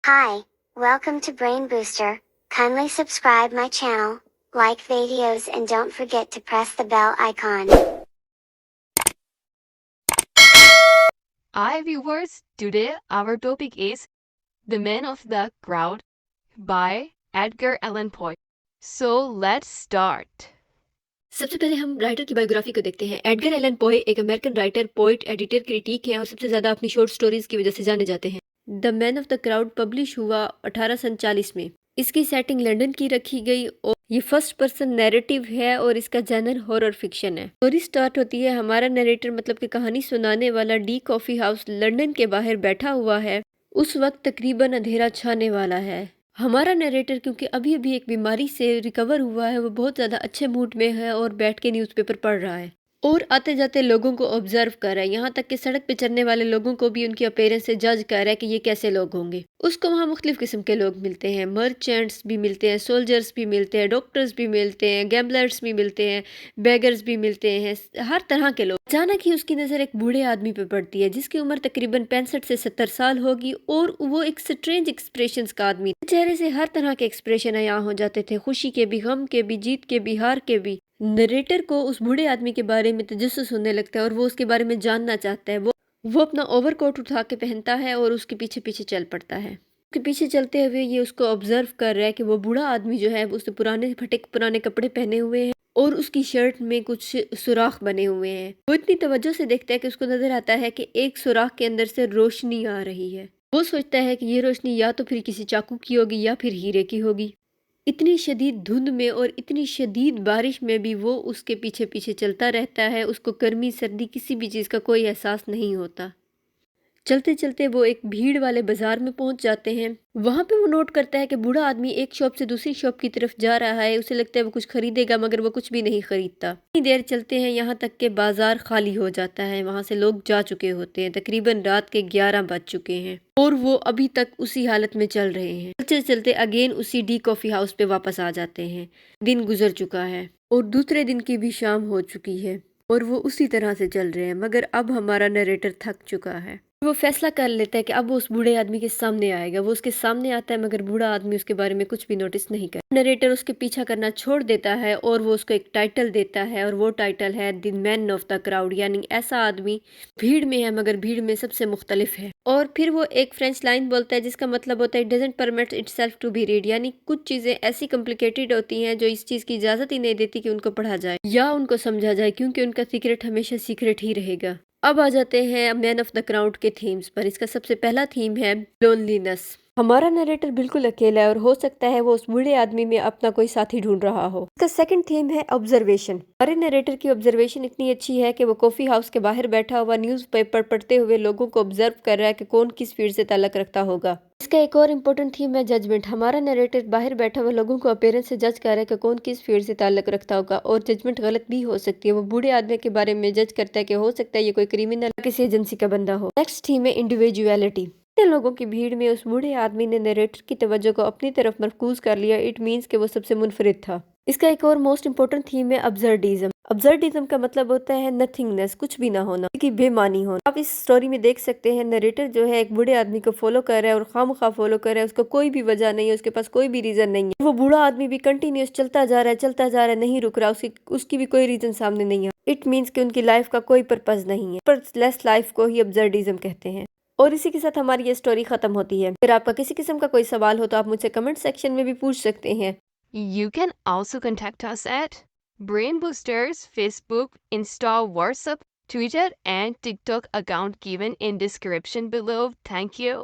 Hi, welcome to Brain Booster. Kindly subscribe my channel, like videos and don't forget to press the bell icon. Hi viewers, today our topic is The Man of the Crowd by Edgar Allan Poe. So let's start. सबसे पहले हम writer की biography को देखते हैं। Edgar Allan पोए एक American writer, poet, editor, critic हैं और सबसे ज़्यादा अपनी शॉर्ट स्टोरीज की वजह से जाने जाते हैं। The man of the crowd publish हुआ 1847 में। इसकी सेटिंग लंदन की रखी गई और ये फर्स्ट पर्सन नैरेटिव है और इसका जनर हॉरर फिक्शन है। स्टोरी स्टार्ट होती है, हमारा नरेटर मतलब कि कहानी सुनाने वाला डी कॉफी हाउस लंदन के बाहर बैठा हुआ है। उस वक्त तकरीबन अंधेरा छाने वाला है। हमारा नरेटर क्योंकि अभी अभी एक बीमारी से रिकवर हुआ है, वो बहुत ज़्यादा अच्छे मूड में है और बैठ के न्यूज़पेपर पढ़ रहा है और आते जाते लोगों को ऑब्जर्व कर रहा है। यहाँ तक कि सड़क पे चलने वाले लोगों को भी उनकी अपीयरेंस से जज कर रहा है कि ये कैसे लोग होंगे। उसको वहाँ मुख्तलिफ किस्म के लोग मिलते हैं, मर्चेंट्स भी मिलते हैं, सोल्जर्स भी मिलते हैं, डॉक्टर्स भी मिलते हैं, गैम्बलर्स भी मिलते हैं, बेगर्स भी मिलते हैं, हर तरह के लोग। अचानक ही उसकी नज़र एक बूढ़े आदमी पे पड़ती है जिसकी उम्र तकरीबन 65 से 70 साल होगी और वो एक स्ट्रेंज एक्सप्रेशंस का आदमी। चेहरे से हर तरह के एक्सप्रेशन अयां हो जाते थे, खुशी के भी, गम के भी, जीत के भी, हार के भी। नरेटर को उस बूढ़े आदमी के बारे में तजस्सुस होने लगता है और वो उसके बारे में जानना चाहता है। वो अपना ओवरकोट उठा के पहनता है और उसके पीछे पीछे चल पड़ता है। उसके पीछे चलते हुए ये उसको ऑब्जर्व कर रहा है कि वो बूढ़ा आदमी जो है उसने पुराने फटे पुराने कपड़े पहने हुए हैं और उसकी शर्ट में कुछ सुराख बने हुए हैं। वो इतनी तवज्जो से देखता है कि उसको नजर आता है कि एक सुराख के अंदर से रोशनी आ रही है। वो सोचता है कि ये रोशनी या तो फिर किसी चाकू की होगी या फिर हीरे की होगी। इतनी शदीद धुंध में और इतनी शदीद बारिश में भी वो उसके पीछे पीछे चलता रहता है। उसको गर्मी सर्दी किसी भी चीज़ का कोई एहसास नहीं होता। चलते चलते वो एक भीड़ वाले बाजार में पहुंच जाते हैं। वहां पे वो नोट करता है कि बूढ़ा आदमी एक शॉप से दूसरी शॉप की तरफ जा रहा है। उसे लगता है वो कुछ खरीदेगा मगर वो कुछ भी नहीं खरीदता। इतनी देर चलते हैं यहाँ तक के बाजार खाली हो जाता है। वहां से लोग जा चुके होते हैं। तकरीबन रात के 11 बज चुके हैं और वो अभी तक उसी हालत में चल रहे हैं। चलते चलते अगेन उसी डी कॉफी हाउस पे वापस आ जाते हैं। दिन गुजर चुका है और दूसरे दिन की भी शाम हो चुकी है और वो उसी तरह से चल रहे हैं मगर अब हमारा नरेटर थक चुका है। वो फैसला कर लेता है कि अब वो उस बूढ़े आदमी के सामने आएगा। वो उसके सामने आता है मगर बूढ़ा आदमी उसके बारे में कुछ भी नोटिस नहीं करता। नरेटर उसके पीछा करना छोड़ देता है और वो उसको एक टाइटल देता है और वो टाइटल है the man of the crowd, यानी ऐसा आदमी भीड़ में है मगर भीड़ में सबसे मुख्तलिफ है। और फिर वो एक फ्रेंच लाइन बोलता है जिसका मतलब होता है doesn't permit itself to be read, यानी कुछ चीजें ऐसी कॉम्प्लिकेटेड होती हैं जो इस चीज की इजाजत ही नहीं देती कि उनको पढ़ा जाए या उनको समझा जाए, क्योंकि उनका सीक्रेट हमेशा सीक्रेट ही रहेगा। अब आ जाते हैं मैन ऑफ द क्राउड के थीम्स पर। इसका सबसे पहला थीम है लोनलीनेस। हमारा नरेटर बिल्कुल अकेला है और हो सकता है वो उस बूढ़े आदमी में अपना कोई साथी ढूंढ रहा हो। इसका सेकंड थीम है ऑब्जर्वेशन। हमारे नरेटर की ऑब्जर्वेशन इतनी अच्छी है कि वो कॉफी हाउस के बाहर बैठा हुआ न्यूज़पेपर पढ़ते हुए लोगों को ऑब्जर्व कर रहा है कि कौन किस फील्ड से ताल्लुक रखता होगा। इसका एक और इम्पोर्टेंट थीम है जजमेंट। हमारा नरेटर बाहर बैठा हुआ लोगों को अपीयरेंस से जज कर रहा है कि कौन किस फील्ड से ताल्लुक रखता होगा और जजमेंट गलत भी हो सकती है। वो बूढ़े आदमी के बारे में जज करता है कि हो सकता है ये कोई क्रिमिनल किसी एजेंसी का बंदा हो। नेक्स्ट थीम है इंडिविजुअलिटी। लोगों की भीड़ में उस बूढ़े आदमी ने नरेटर की तवज्जो को अपनी तरफ मरकूज कर लिया। इट मीन्स कि वो सबसे मुनफरिद था। इसका एक और मोस्ट इंपोर्टेंट थीम है अब्सर्डिज्म। अब्सर्डिज्म का मतलब होता है नथिंगनेस, कुछ भी ना होना, की बेमानी होना। आप इस स्टोरी में देख सकते हैं नरेटर जो है एक बूढ़े आदमी को फॉलो कर रहा है और खामखा फॉलो कर रहा है। उसको कोई भी वजह नहीं है, उसके पास कोई भी रीजन नहीं है। वो बूढ़ा आदमी भी कंटिन्यूस चलता जा रहा है, चलता जा रहा है, नहीं रुक रहा। उसकी भी कोई रीजन सामने नहीं है। इट मीन्स कि उनकी लाइफ का कोई पर्पज नहीं है। पर्पसलेस लाइफ को ही अब्सर्डिज्म कहते हैं। और इसी के साथ हमारी ये स्टोरी खत्म होती है। अगर आपका किसी किस्म का कोई सवाल हो तो आप मुझसे कमेंट सेक्शन में भी पूछ सकते हैं। You can also contact us at Brain Boosters Facebook, Insta, WhatsApp, Twitter and TikTok account given in description below. Thank you.